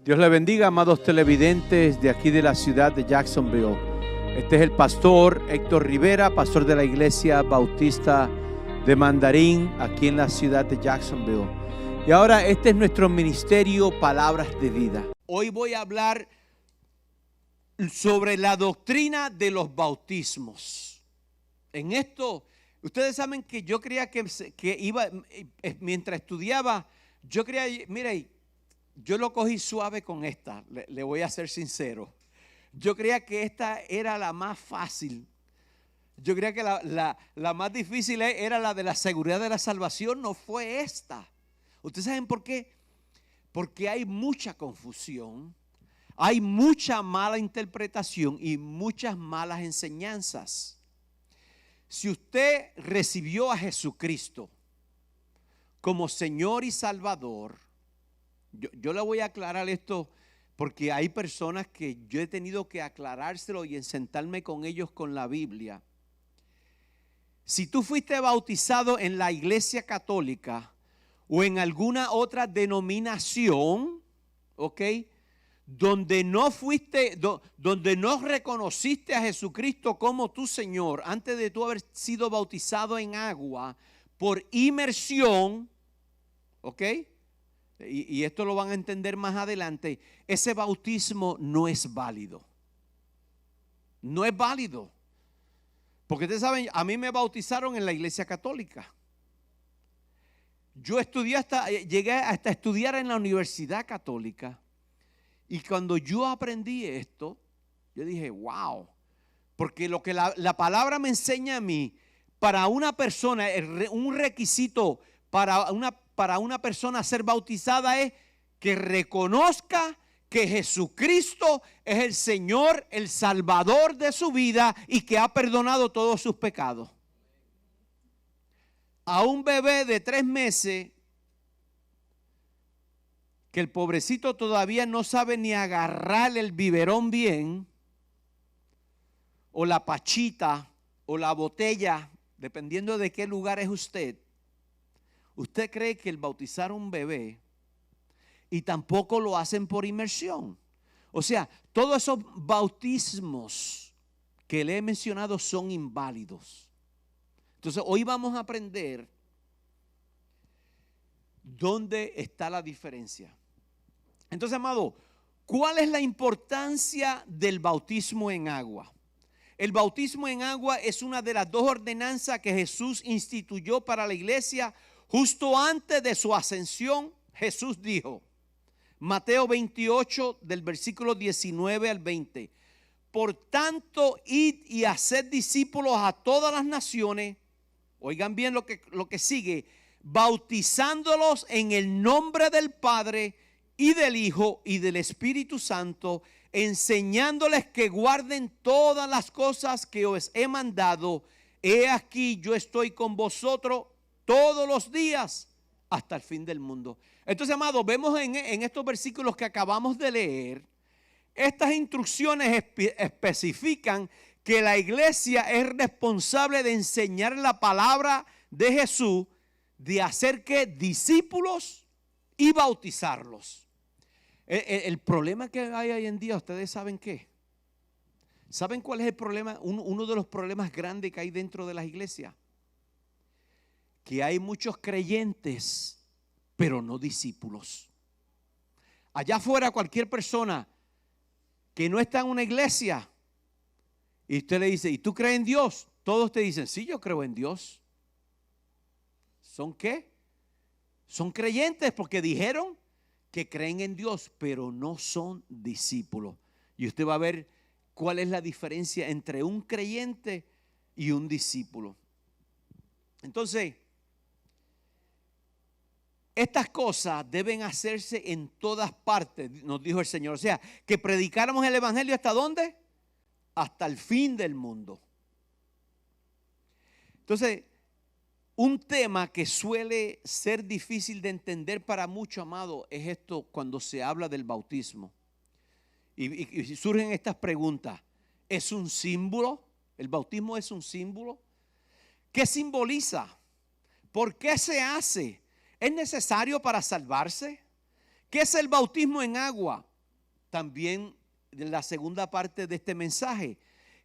Dios le bendiga, amados televidentes de aquí de la ciudad de Jacksonville. Este es el pastor Héctor Rivera, pastor de la Iglesia Bautista de Mandarín, aquí en la ciudad de Jacksonville. Y ahora este es nuestro ministerio Palabras de Vida. Hoy voy a hablar sobre la doctrina de los bautismos. En esto, ustedes saben que yo creía que iba, mientras estudiaba, yo creía, mire, yo lo cogí suave con esta, le voy a ser sincero. Yo creía que esta era la más fácil. Yo creía que la más difícil era la de la seguridad de la salvación. No fue esta. ¿Ustedes saben por qué? Porque hay mucha confusión, hay mucha mala interpretación y muchas malas enseñanzas. Si usted recibió a Jesucristo como Señor y Salvador, yo le voy a aclarar esto porque hay personas que yo he tenido que aclarárselo y sentarme con ellos con la Biblia. Si tú fuiste bautizado en la Iglesia Católica o en alguna otra denominación, ¿ok?, donde no reconociste a Jesucristo como tu Señor antes de tú haber sido bautizado en agua por inmersión, ¿ok?, y esto lo van a entender más adelante, ese bautismo no es válido. No es válido. Porque ustedes saben, a mí me bautizaron en la Iglesia Católica. Yo llegué hasta estudiar en la Universidad Católica. Y cuando yo aprendí esto, yo dije, wow. Porque lo que la palabra me enseña a mí, para una persona, un requisito para una persona ser bautizada es que reconozca que Jesucristo es el Señor, el Salvador de su vida y que ha perdonado todos sus pecados. A un bebé de 3 meses, que el pobrecito todavía no sabe ni agarrar el biberón bien, o la pachita, o la botella, dependiendo de qué lugar es usted. ¿Usted cree que el bautizar a un bebé y tampoco lo hacen por inmersión? O sea, todos esos bautismos que le he mencionado son inválidos. Entonces, hoy vamos a aprender dónde está la diferencia. Entonces, amado, ¿cuál es la importancia del bautismo en agua? El bautismo en agua es una de las 2 ordenanzas que Jesús instituyó para la iglesia. Justo antes de su ascensión, Jesús dijo, Mateo 28, del versículo 19 al 20, por tanto, id y haced discípulos a todas las naciones, oigan bien lo que sigue, bautizándolos en el nombre del Padre y del Hijo y del Espíritu Santo, enseñándoles que guarden todas las cosas que os he mandado. He aquí, yo estoy con vosotros todos los días hasta el fin del mundo. Entonces, amados, vemos en estos versículos que acabamos de leer, estas instrucciones especifican que la iglesia es responsable de enseñar la palabra de Jesús, de hacer que discípulos y bautizarlos. El problema que hay hoy en día, ¿ustedes saben qué? ¿Saben cuál es el problema? Uno de los problemas grandes que hay dentro de las iglesias. Que hay muchos creyentes, pero no discípulos. Allá afuera cualquier persona que no está en una iglesia y usted le dice, ¿y tú crees en Dios? Todos te dicen, sí, yo creo en Dios. ¿Son qué? Son creyentes porque dijeron que creen en Dios, pero no son discípulos. Y usted va a ver cuál es la diferencia entre un creyente y un discípulo. Entonces, estas cosas deben hacerse en todas partes, nos dijo el Señor. O sea, que predicáramos el evangelio ¿hasta dónde? Hasta el fin del mundo. Entonces, un tema que suele ser difícil de entender para muchos, amado, es esto cuando se habla del bautismo. Y surgen estas preguntas. ¿Es un símbolo? ¿El bautismo es un símbolo? ¿Qué simboliza? ¿Por qué se hace? ¿Es necesario para salvarse? ¿Qué es el bautismo en agua? también la segunda parte de este mensaje.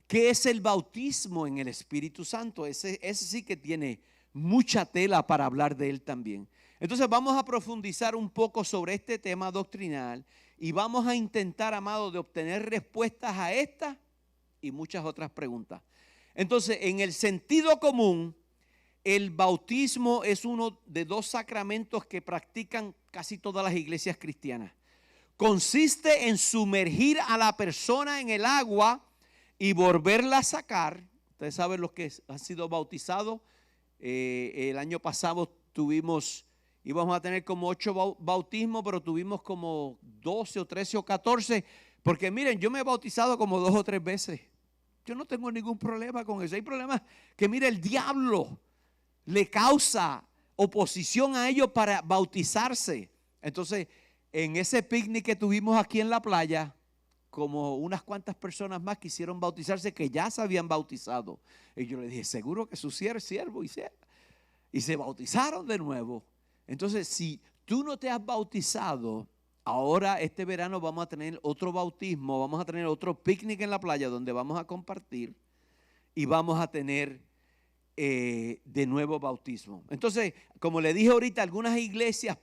¿Qué es el bautismo en el Espíritu Santo? Ese sí que tiene mucha tela para hablar de él también. Entonces vamos a profundizar un poco sobre este tema doctrinal y vamos a intentar, amado, de obtener respuestas a esta y muchas otras preguntas. Entonces, en el sentido común, el bautismo es uno de dos sacramentos que practican casi todas las iglesias cristianas. Consiste en sumergir a la persona en el agua y volverla a sacar. Ustedes saben los que han sido bautizados. El año pasado íbamos a tener como 8 bautismos, pero tuvimos como 12 o 13 o 14. Porque miren, yo me he bautizado como 2 o 3 veces. Yo no tengo ningún problema con eso. Hay problemas que, mire, el diablo le causa oposición a ellos para bautizarse. Entonces, en ese picnic que tuvimos aquí en la playa, como unas cuantas personas más quisieron bautizarse que ya se habían bautizado. Y yo le dije, seguro que su siervo y se bautizaron de nuevo. Entonces, si tú no te has bautizado, ahora este verano vamos a tener otro bautismo, vamos a tener otro picnic en la playa donde vamos a compartir y vamos a tener de nuevo bautismo. Entonces, como le dije ahorita, algunas iglesias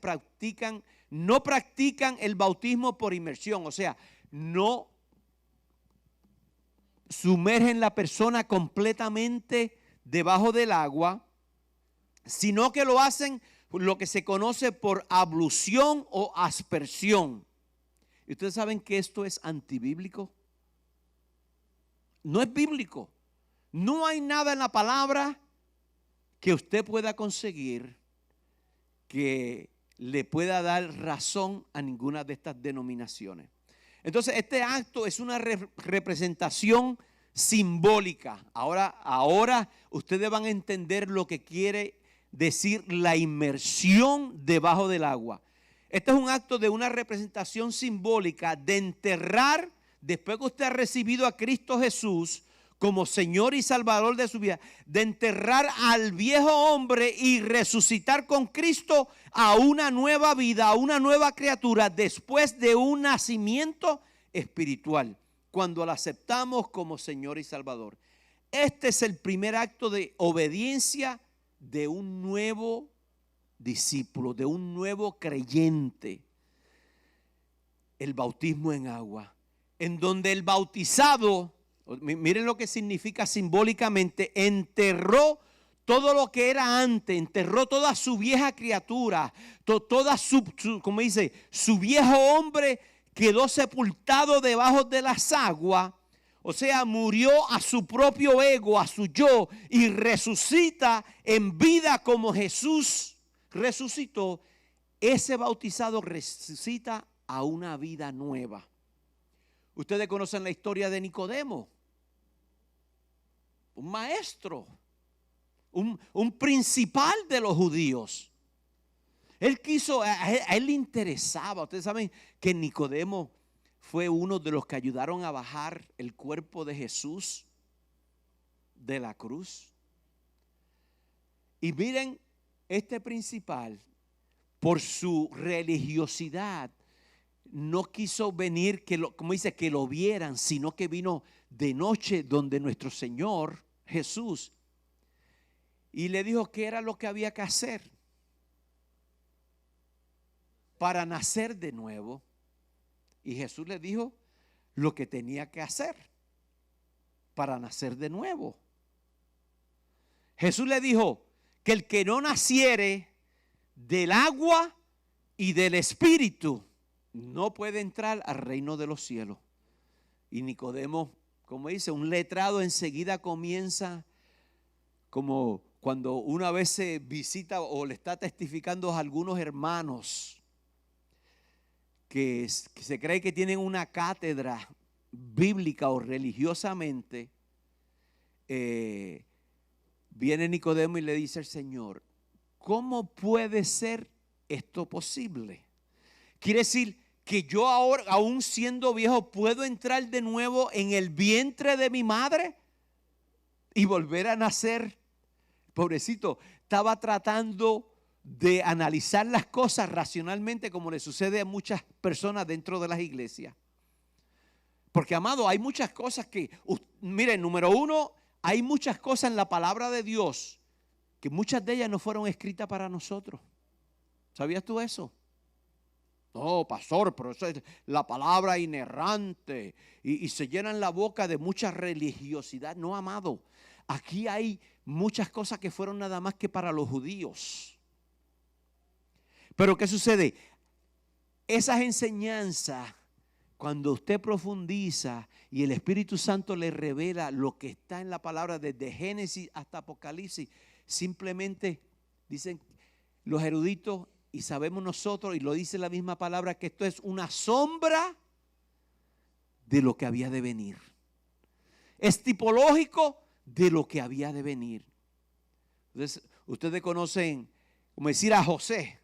no practican el bautismo por inmersión, o sea, no sumergen la persona completamente debajo del agua, sino que lo hacen lo que se conoce por ablución o aspersión. ¿Y ustedes saben que esto es antibíblico? No es bíblico. No hay nada en la palabra que usted pueda conseguir que le pueda dar razón a ninguna de estas denominaciones. Entonces, este acto es una representación simbólica. Ahora ustedes van a entender lo que quiere decir la inmersión debajo del agua. Este es un acto de una representación simbólica de enterrar, después que usted ha recibido a Cristo Jesús como Señor y Salvador de su vida, de enterrar al viejo hombre y resucitar con Cristo a una nueva vida, a una nueva criatura después de un nacimiento espiritual, cuando la aceptamos como Señor y Salvador. Este es el primer acto de obediencia de un nuevo discípulo, de un nuevo creyente. El bautismo en agua, en donde el bautizado, miren lo que significa simbólicamente, enterró todo lo que era antes, enterró toda su vieja criatura, toda como dice, su viejo hombre quedó sepultado debajo de las aguas. O sea, murió a su propio ego, a su yo, y resucita en vida como Jesús resucitó. Ese bautizado resucita a una vida nueva. Ustedes conocen la historia de Nicodemo, un maestro, un principal de los judíos. A él le interesaba. Ustedes saben que Nicodemo fue uno de los que ayudaron a bajar el cuerpo de Jesús de la cruz. Y miren, este principal, por su religiosidad, no quiso venir, como dice, que lo vieran, sino que vino de noche donde nuestro Señor Jesús y le dijo qué era lo que había que hacer para nacer de nuevo. Y Jesús le dijo lo que tenía que hacer para nacer de nuevo. Jesús le dijo que el que no naciere del agua y del espíritu no puede entrar al reino de los cielos. Y Nicodemo, como dice, un letrado enseguida comienza, como cuando una vez se visita o le está testificando a algunos hermanos que se cree que tienen una cátedra bíblica o religiosamente, viene Nicodemo y le dice al Señor, ¿cómo puede ser esto posible? Quiere decir que yo ahora, aún siendo viejo, puedo entrar de nuevo en el vientre de mi madre y volver a nacer. Pobrecito, estaba tratando de analizar las cosas racionalmente, como le sucede a muchas personas dentro de las iglesias. Porque, amado, hay muchas cosas que, miren, número uno, hay muchas cosas en la palabra de Dios que muchas de ellas no fueron escritas para nosotros. ¿Sabías tú eso? No, pastor, pero eso es la palabra inerrante y se llenan la boca de mucha religiosidad. No, amado, aquí hay muchas cosas que fueron nada más que para los judíos. Pero ¿qué sucede? Esas enseñanzas, cuando usted profundiza y el Espíritu Santo le revela lo que está en la palabra desde Génesis hasta Apocalipsis, simplemente dicen los eruditos y sabemos nosotros, y lo dice la misma palabra, que esto es una sombra de lo que había de venir. Es tipológico de lo que había de venir. Entonces, ustedes conocen, como decir, a José.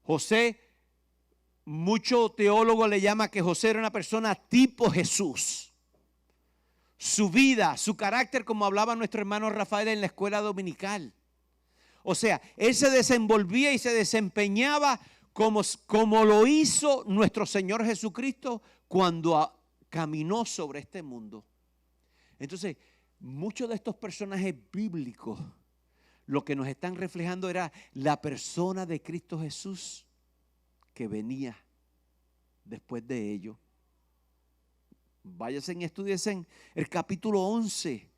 José, muchos teólogos le llaman que José era una persona tipo Jesús. Su vida, su carácter, como hablaba nuestro hermano Rafael en la escuela dominical. O sea, él se desenvolvía y se desempeñaba como lo hizo nuestro Señor Jesucristo cuando caminó sobre este mundo. Entonces, muchos de estos personajes bíblicos lo que nos están reflejando era la persona de Cristo Jesús que venía después de ello. Váyanse y estudiesen el capítulo 11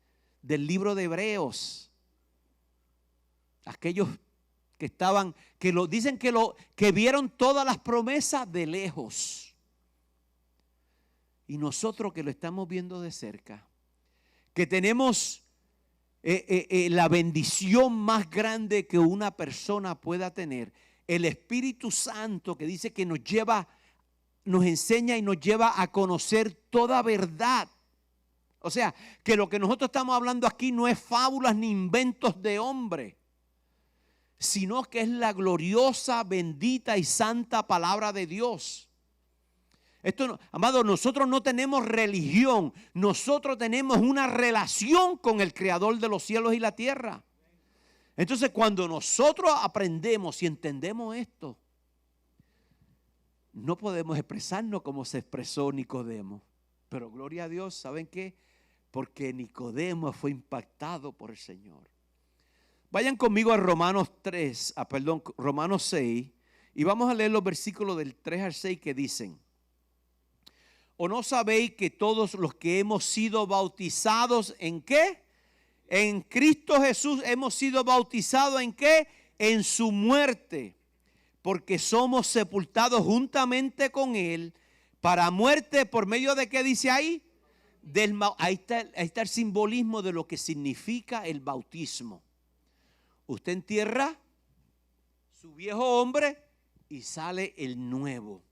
del libro de Hebreos. Aquellos que estaban, dicen que vieron todas las promesas de lejos. Y nosotros que lo estamos viendo de cerca, que tenemos la bendición más grande que una persona pueda tener, el Espíritu Santo, que dice que nos enseña y nos lleva a conocer toda verdad. O sea, que lo que nosotros estamos hablando aquí no es fábulas ni inventos de hombre, sino que es la gloriosa, bendita y santa palabra de Dios. Amado, nosotros no tenemos religión, nosotros tenemos una relación con el Creador de los cielos y la tierra. Entonces, cuando nosotros aprendemos y entendemos esto, no podemos expresarnos como se expresó Nicodemo. Pero gloria a Dios, ¿saben qué? Porque Nicodemo fue impactado por el Señor. Vayan conmigo a Romanos 6, y vamos a leer los versículos del 3 al 6 que dicen: ¿o no sabéis que todos los que hemos sido bautizados en qué? En Cristo Jesús hemos sido bautizados en qué? En su muerte, porque somos sepultados juntamente con Él para muerte, ¿por medio de qué dice ahí? Ahí está el simbolismo de lo que significa el bautismo. Usted entierra su viejo hombre y sale el nuevo.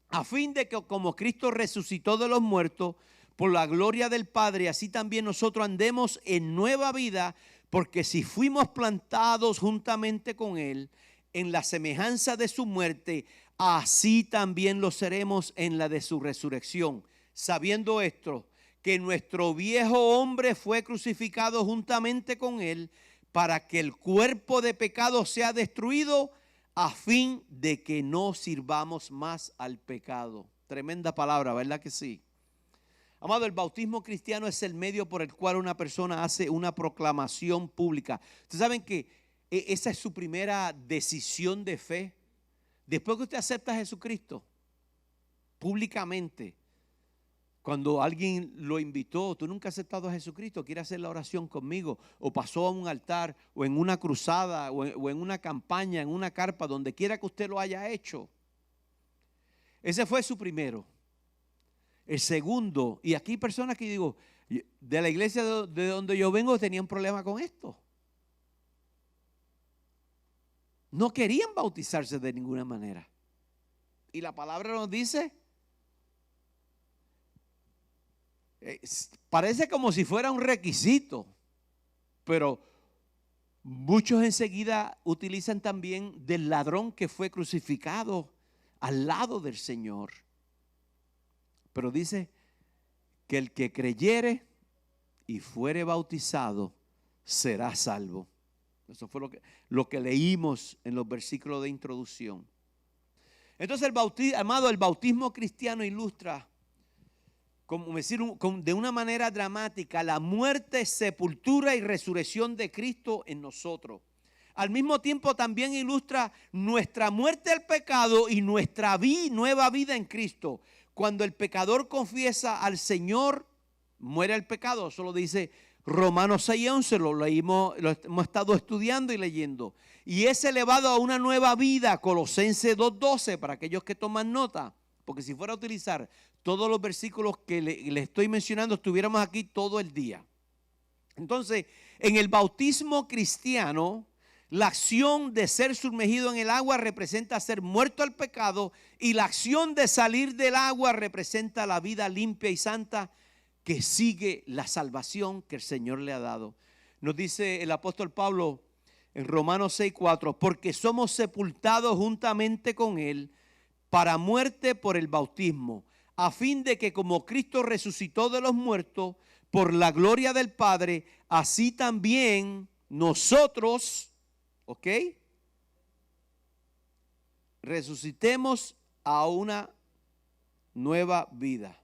A fin de que como Cristo resucitó de los muertos por la gloria del Padre, así también nosotros andemos en nueva vida, porque si fuimos plantados juntamente con Él en la semejanza de su muerte, así también lo seremos en la de su resurrección. Sabiendo esto, que nuestro viejo hombre fue crucificado juntamente con Él, para que el cuerpo de pecado sea destruido, a fin de que no sirvamos más al pecado. Tremenda palabra, ¿verdad que sí? Amado, el bautismo cristiano es el medio por el cual una persona hace una proclamación pública. Ustedes saben que esa es su primera decisión de fe. Después que usted acepta a Jesucristo públicamente, cuando alguien lo invitó, tú nunca has aceptado a Jesucristo, quiere hacer la oración conmigo, o pasó a un altar, o en una cruzada, o en una campaña, en una carpa, donde quiera que usted lo haya hecho. Ese fue su primero. El segundo, y aquí hay personas que digo, de la iglesia de donde yo vengo tenían problema con esto. No querían bautizarse de ninguna manera. Y la palabra nos dice, parece como si fuera un requisito, pero muchos enseguida utilizan también del ladrón que fue crucificado al lado del Señor. Pero dice que el que creyere y fuere bautizado será salvo. Eso fue lo que leímos en los versículos de introducción. Entonces, amado, el bautismo cristiano ilustra como decir, de una manera dramática, la muerte, sepultura y resurrección de Cristo en nosotros. Al mismo tiempo también ilustra nuestra muerte al pecado y nuestra nueva vida en Cristo. Cuando el pecador confiesa al Señor, muere el pecado. Eso lo dice Romanos 6:11, lo hemos estado estudiando y leyendo. Y es elevado a una nueva vida, Colosenses 2:12, para aquellos que toman nota. Porque si fuera a utilizar todos los versículos que le estoy mencionando, estuviéramos aquí todo el día. Entonces, en el bautismo cristiano, la acción de ser sumergido en el agua representa ser muerto al pecado, y la acción de salir del agua representa la vida limpia y santa que sigue la salvación que el Señor le ha dado. Nos dice el apóstol Pablo en Romanos 6:4, porque somos sepultados juntamente con Él para muerte por el bautismo, a fin de que como Cristo resucitó de los muertos por la gloria del Padre, así también nosotros, ¿ok?, resucitemos a una nueva vida.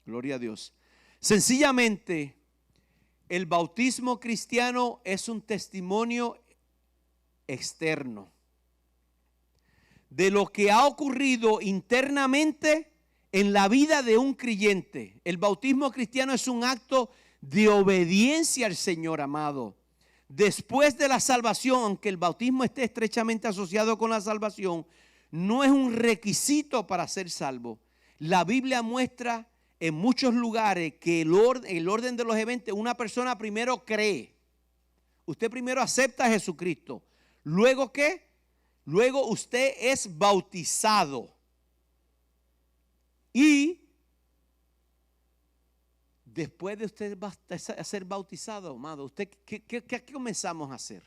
Gloria a Dios. Sencillamente, el bautismo cristiano es un testimonio externo de lo que ha ocurrido internamente en la vida de un creyente. El bautismo cristiano es un acto de obediencia al Señor, amado. Después de la salvación, aunque el bautismo esté estrechamente asociado con la salvación, no es un requisito para ser salvo. La Biblia muestra en muchos lugares que el orden de los eventos, una persona primero cree. Usted primero acepta a Jesucristo. ¿Luego qué? Luego usted es bautizado. Y después de usted ser bautizado, amado, ¿usted qué comenzamos a hacer?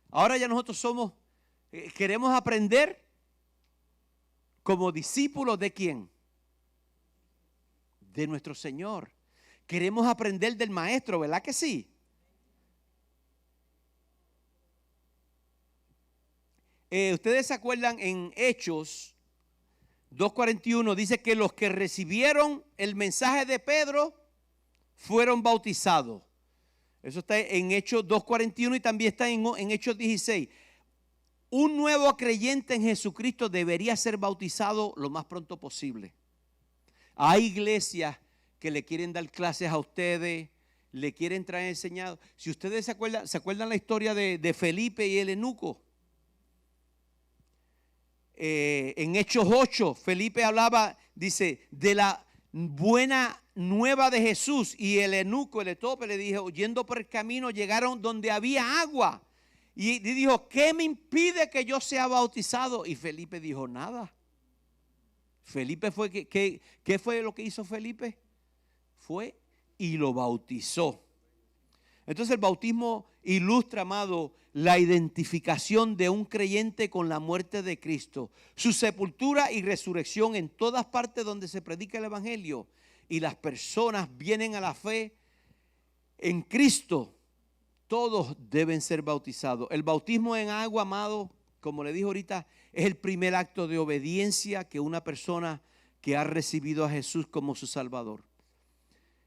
Ahora ya nosotros queremos aprender como discípulos ¿de quién? De nuestro Señor. Queremos aprender del Maestro, ¿verdad que sí? Ustedes se acuerdan en Hechos 2:41, dice que los que recibieron el mensaje de Pedro fueron bautizados. Eso está en Hechos 2:41 y también está en Hechos 16. Un nuevo creyente en Jesucristo debería ser bautizado lo más pronto posible. Hay iglesias que le quieren dar clases a ustedes, le quieren traer enseñado. Si ustedes se acuerdan la historia de Felipe y el eunuco. En Hechos 8, Felipe hablaba, dice, de la buena nueva de Jesús, y el eunuco, el etíope, le dijo, yendo por el camino, llegaron donde había agua, y dijo, ¿qué me impide que yo sea bautizado? Y Felipe dijo, nada. Felipe fue, ¿qué fue lo que hizo Felipe? Fue y lo bautizó. Entonces el bautismo ilustra, amado, la identificación de un creyente con la muerte de Cristo, su sepultura y resurrección en todas partes donde se predica el evangelio y las personas vienen a la fe en Cristo. Todos deben ser bautizados. El bautismo en agua, amado, como le dije ahorita, es el primer acto de obediencia que una persona que ha recibido a Jesús como su Salvador.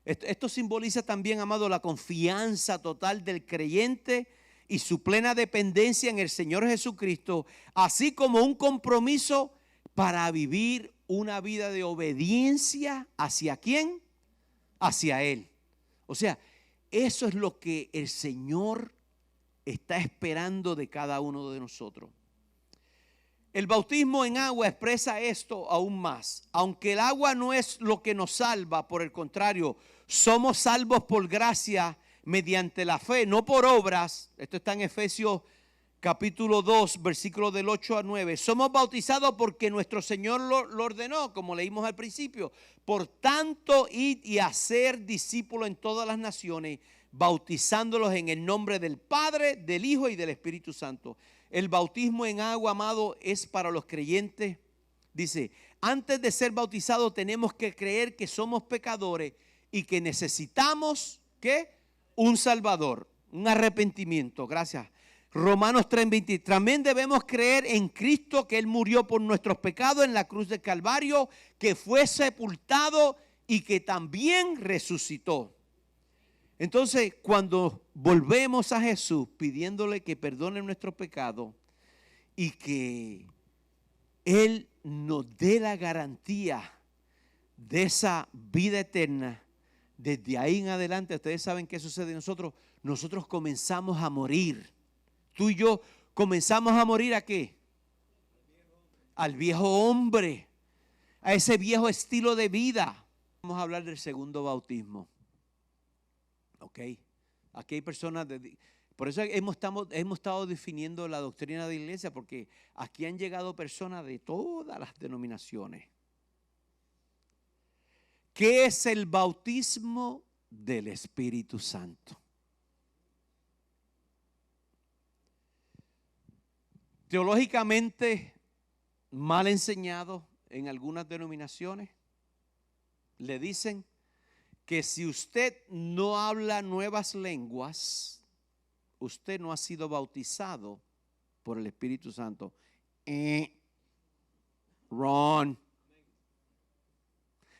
Esto simboliza también, amado, la confianza total del creyente y su plena dependencia en el Señor Jesucristo, así como un compromiso para vivir una vida de obediencia. ¿Hacia quién? Hacia Él. O sea, eso es lo que el Señor está esperando de cada uno de nosotros. El bautismo en agua expresa esto aún más. Aunque el agua no es lo que nos salva, por el contrario, somos salvos por gracia mediante la fe, no por obras. Esto está en Efesios capítulo 2, versículos del 8 al 9. Somos bautizados porque nuestro Señor lo ordenó, como leímos al principio. Por tanto, id y hacer discípulos en todas las naciones, bautizándolos en el nombre del Padre, del Hijo y del Espíritu Santo. El bautismo en agua, amado, es para los creyentes. Dice, antes de ser bautizados tenemos que creer que somos pecadores y que necesitamos, ¿qué? Un Salvador, un arrepentimiento. Gracias. Romanos 3:20. También debemos creer en Cristo, que Él murió por nuestros pecados en la cruz del Calvario, que fue sepultado y que también resucitó. Entonces, cuando volvemos a Jesús pidiéndole que perdone nuestros pecados y que Él nos dé la garantía de esa vida eterna, desde ahí en adelante, ustedes saben qué sucede en nosotros. Nosotros comenzamos a morir. Tú y yo comenzamos a morir ¿a qué? Al viejo hombre, a ese viejo estilo de vida. Vamos a hablar del segundo bautismo. Ok, aquí hay personas, por eso hemos estado definiendo la doctrina de la iglesia, porque aquí han llegado personas de todas las denominaciones. ¿Qué es el bautismo del Espíritu Santo? Teológicamente mal enseñado en algunas denominaciones, le dicen que si usted no habla nuevas lenguas, usted no ha sido bautizado por el Espíritu Santo. Wrong.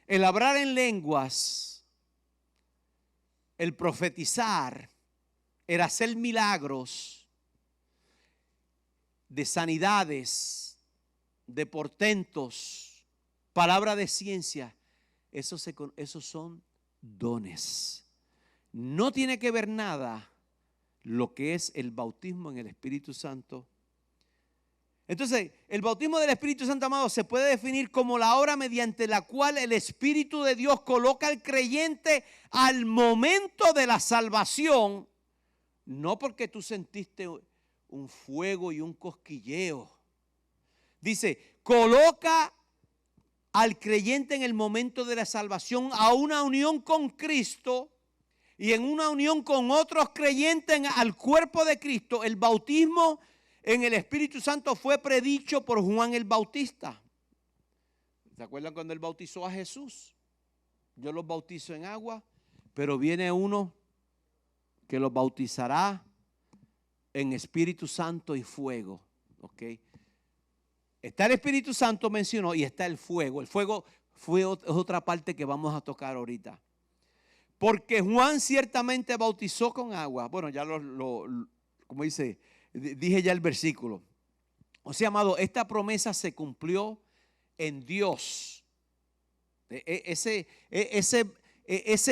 El hablar en lenguas, el profetizar, el hacer milagros de sanidades, de portentos, palabra de ciencia, esos son dones. No tiene que ver nada lo que es el bautismo en el Espíritu Santo. Entonces, el bautismo del Espíritu Santo, amado, se puede definir como la obra mediante la cual el Espíritu de Dios coloca al creyente al momento de la salvación, no porque tú sentiste un fuego y un cosquilleo. Dice, coloca al creyente en el momento de la salvación a una unión con Cristo y en una unión con otros creyentes al cuerpo de Cristo. El bautismo en el Espíritu Santo fue predicho por Juan el Bautista. ¿Se acuerdan cuando él bautizó a Jesús? Yo los bautizo en agua, pero viene uno que los bautizará en Espíritu Santo y fuego. ¿Ok? Está el Espíritu Santo mencionó y está el fuego. El fuego es otra parte que vamos a tocar ahorita. Porque Juan ciertamente bautizó con agua. Bueno, ya como dice, dije ya el versículo. O sea, amado, esta promesa se cumplió en Dios. Ese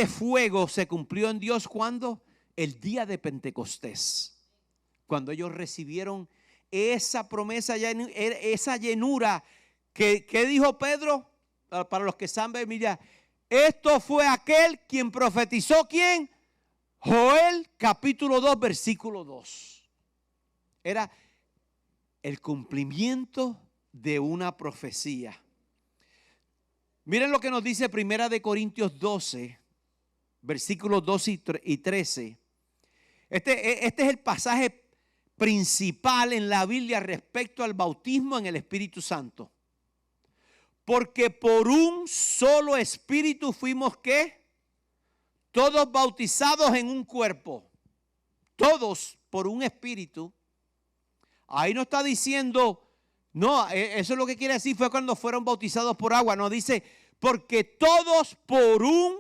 fuego se cumplió en Dios cuando el día de Pentecostés. Cuando ellos recibieron esa promesa, esa llenura que dijo Pedro, para los que saben, mira, esto fue aquel quien profetizó, ¿quién? Joel capítulo 2 versículo 2. Era el cumplimiento de una profecía. Miren lo que nos dice Primera de Corintios 12 versículos 12 y 13. Este es el pasaje principal en la Biblia respecto al bautismo en el Espíritu Santo. Porque por un solo Espíritu fuimos ¿qué? Todos bautizados en un cuerpo. Todos por un Espíritu. Ahí no está diciendo, no, eso es lo que quiere decir fue cuando fueron bautizados por agua. No, dice, porque todos por un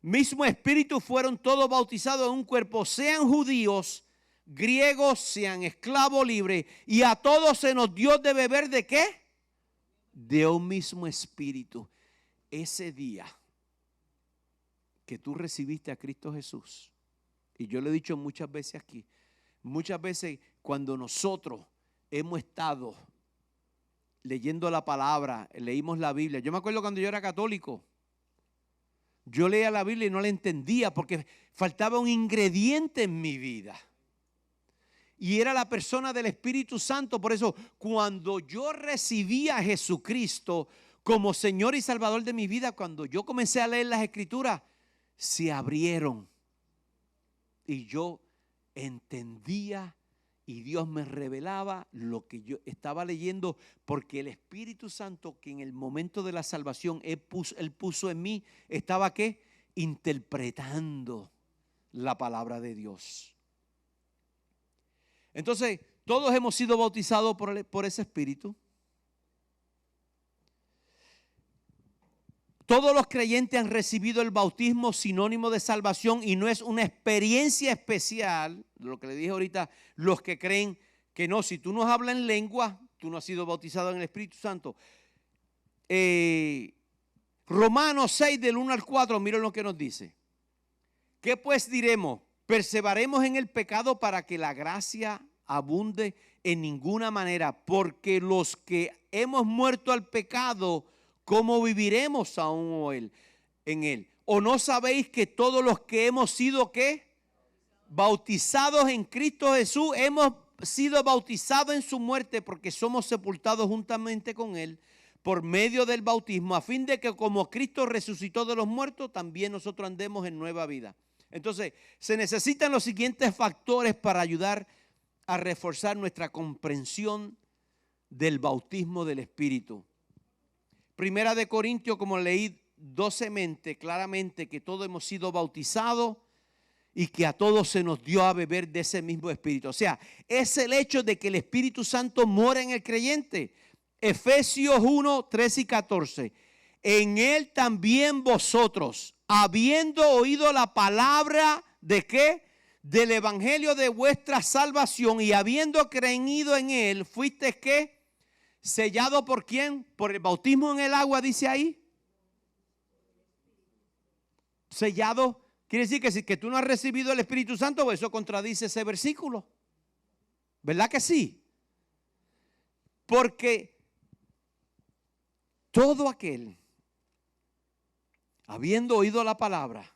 mismo Espíritu fueron todos bautizados en un cuerpo, sean judíos, griegos, sean esclavos libres, y a todos se nos dio de beber ¿de qué? De un mismo Espíritu. Ese día que tú recibiste a Cristo Jesús, y yo lo he dicho muchas veces aquí, muchas veces cuando nosotros hemos estado leyendo la palabra, leímos la Biblia. Yo me acuerdo cuando yo era católico, yo leía la Biblia y no la entendía porque faltaba un ingrediente en mi vida. Y era la persona del Espíritu Santo. Por eso, cuando yo recibí a Jesucristo como Señor y Salvador de mi vida, cuando yo comencé a leer las Escrituras, se abrieron. Y yo entendía y Dios me revelaba lo que yo estaba leyendo, porque el Espíritu Santo que en el momento de la salvación Él puso en mí, estaba ¿qué? Interpretando la palabra de Dios. Entonces, todos hemos sido bautizados por ese Espíritu. Todos los creyentes han recibido el bautismo, sinónimo de salvación, y no es una experiencia especial, lo que le dije ahorita, los que creen que no, si tú no hablas en lengua, tú no has sido bautizado en el Espíritu Santo. Romanos 6 del 1 al 4, miren lo que nos dice. ¿Qué pues diremos? ¿Perseveraremos en el pecado para que la gracia abunde? En ninguna manera, porque los que hemos muerto al pecado, ¿cómo viviremos aún en él? ¿O no sabéis que todos los que hemos sido ¿qué? Bautizados en Cristo Jesús, hemos sido bautizados en su muerte, porque somos sepultados juntamente con él por medio del bautismo, a fin de que como Cristo resucitó de los muertos, también nosotros andemos en nueva vida? Entonces, se necesitan los siguientes factores para ayudar a reforzar nuestra comprensión del bautismo del Espíritu. Primera de Corintios, como leí 12mente, claramente que todos hemos sido bautizados y que a todos se nos dio a beber de ese mismo Espíritu. O sea, es el hecho de que el Espíritu Santo mora en el creyente. Efesios 1, 13 y 14. En él también vosotros, habiendo oído la palabra de ¿qué? Del evangelio de vuestra salvación, y habiendo creído en él, fuisteis ¿qué? ¿Sellado por quién? Por el bautismo en el agua, dice ahí. Sellado, quiere decir que si que tú no has recibido el Espíritu Santo, pues eso contradice ese versículo. ¿Verdad que sí? Porque todo aquel, habiendo oído la palabra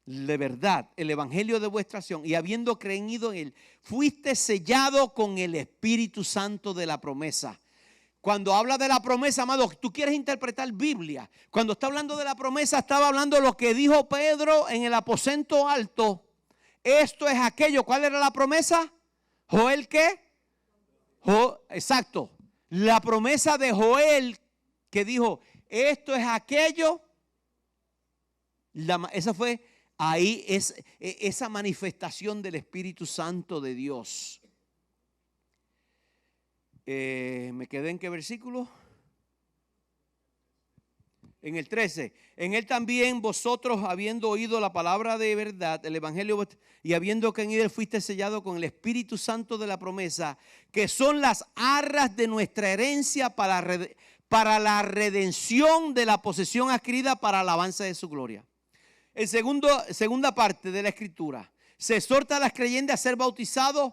de verdad, el evangelio de vuestra salvación, y habiendo creído en él, fuiste sellado con el Espíritu Santo de la promesa. Cuando habla de la promesa, amado, tú quieres interpretar Biblia. Cuando está hablando de la promesa, estaba hablando de lo que dijo Pedro en el aposento alto. Esto es aquello. ¿Cuál era la promesa? ¿Joel qué? Exacto. La promesa de Joel que dijo, esto es aquello. Esa fue... Ahí es esa manifestación del Espíritu Santo de Dios. ¿Me quedé en qué versículo? En el 13. En él también vosotros, habiendo oído la palabra de verdad, el evangelio, y habiendo que en él fuiste sellado con el Espíritu Santo de la promesa, que son las arras de nuestra herencia para la redención de la posesión adquirida para alabanza de su gloria. En segunda parte de la escritura, se exhorta a las creyentes a ser bautizados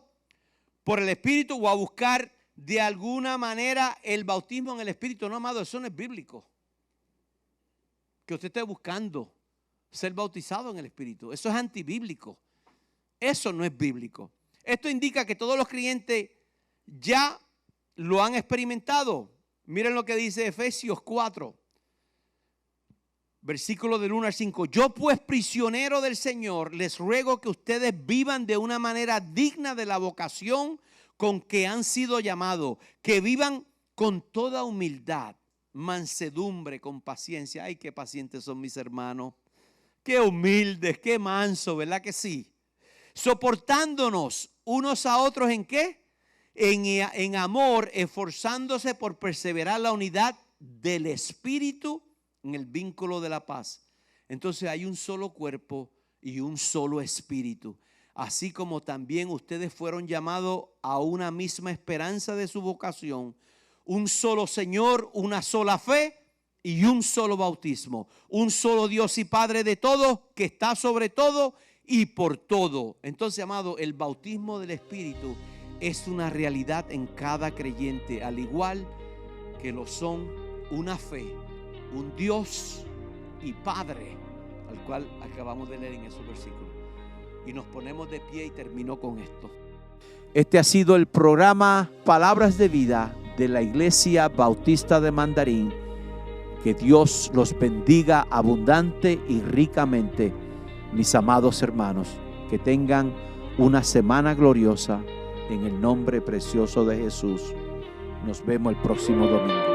por el Espíritu o a buscar de alguna manera el bautismo en el Espíritu. No, amado, eso no es bíblico. Que usted esté buscando ser bautizado en el Espíritu. Eso es antibíblico. Eso no es bíblico. Esto indica que todos los creyentes ya lo han experimentado. Miren lo que dice Efesios 4. Versículo del 1 al 5. Yo pues, prisionero del Señor, les ruego que ustedes vivan de una manera digna de la vocación con que han sido llamados, que vivan con toda humildad, mansedumbre, con paciencia. Ay, qué pacientes son mis hermanos, qué humildes, qué mansos, ¿verdad que sí? Soportándonos unos a otros ¿en qué? En amor, esforzándose por perseverar la unidad del Espíritu en el vínculo de la paz. Entonces hay un solo cuerpo y un solo espíritu, así como también ustedes fueron llamados a una misma esperanza de su vocación, un solo Señor, una sola fe y un solo bautismo, un solo Dios y Padre de todos, que está sobre todo y por todo. Entonces, amado, el bautismo del Espíritu es una realidad en cada creyente, al igual que lo son una fe, un Dios y Padre, al cual acabamos de leer en esos versículos. Y nos ponemos de pie y termino con esto. Este ha sido el programa Palabras de Vida de la Iglesia Bautista de Mandarín. Que Dios los bendiga abundante y ricamente, mis amados hermanos. Que tengan una semana gloriosa en el nombre precioso de Jesús. Nos vemos el próximo domingo.